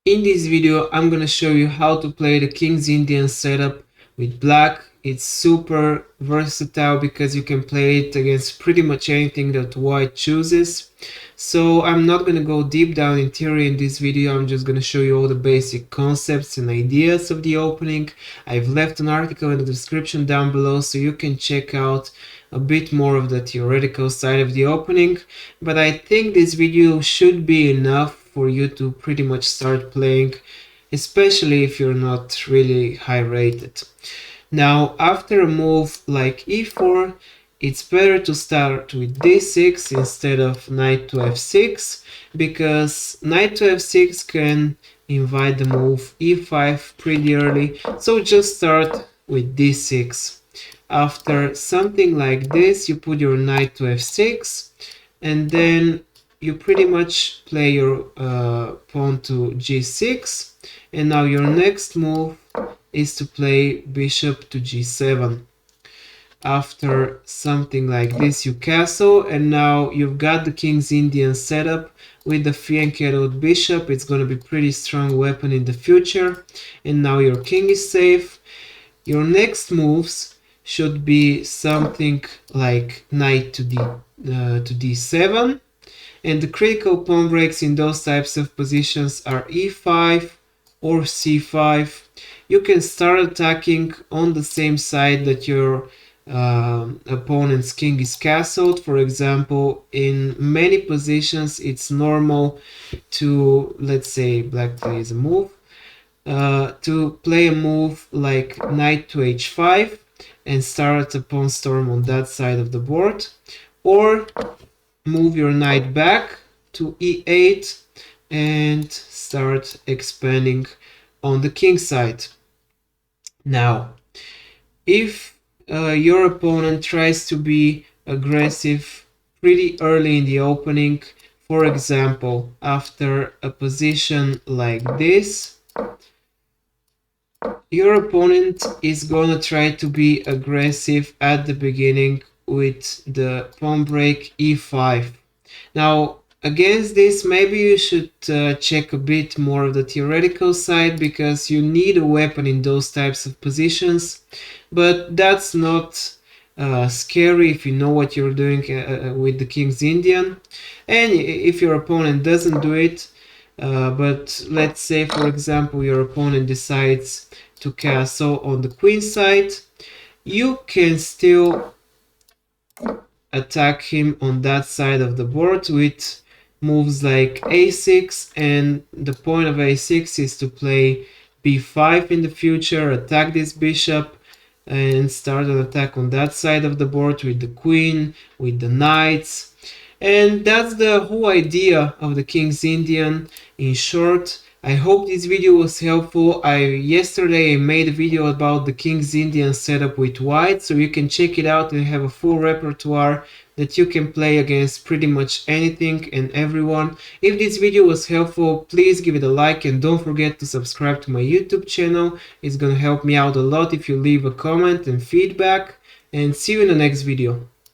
In this video, I'm gonna show you how to play the King's Indian setup with black. It's super versatile because you can play it against pretty much anything that white chooses. So I'm not gonna go deep down in theory in this video. I'm just gonna show you all the basic concepts and ideas of the opening. I've left an article in the description down below so you can check out a bit more of the theoretical side of the opening, but I think this video should be enough for you to pretty much start playing, especially if you're not really high rated. Now, after a move like e4, it's better to start with d6 instead of knight to f6, because knight to f6 can invite the move e5 pretty early, so just start with d6. After something like this, you put your knight to f6, and then you pretty much play your pawn to g6, and now your next move is to play bishop to g7. After something like this, you castle, and now you've got the King's Indian setup with the fianchettoed bishop. It's going to be pretty strong weapon in the future, and now your king is safe. Your next moves should be something like knight to d7, and the critical pawn breaks in those types of positions are e5 or c5. You can start attacking on the same side that your opponent's king is castled. For example, in many positions it's normal to, let's say black plays a move, to play a move like knight to h5 and start a pawn storm on that side of the board, or move your knight back to e8 and start expanding on the king side. Now, if your opponent tries to be aggressive pretty early in the opening, for example, after a position like this, your opponent is gonna try to be aggressive at the beginning with the pawn break e5. Now, against this, maybe you should check a bit more of the theoretical side, because you need a weapon in those types of positions, but that's not scary if you know what you're doing with the King's Indian. And if your opponent doesn't do it, but let's say, for example, your opponent decides to castle on the queen side, you can still attack him on that side of the board with moves like a6, and the point of a6 is to play b5 in the future, attack this bishop, and start an attack on that side of the board with the queen, with the knights. And that's the whole idea of the King's Indian in short. I hope this video was helpful. Yesterday I made a video about the King's Indian setup with white, so you can check it out and have a full repertoire that you can play against pretty much anything and everyone. If this video was helpful, please give it a like, and don't forget to subscribe to my YouTube channel. It's gonna help me out a lot if you leave a comment and feedback, and see you in the next video.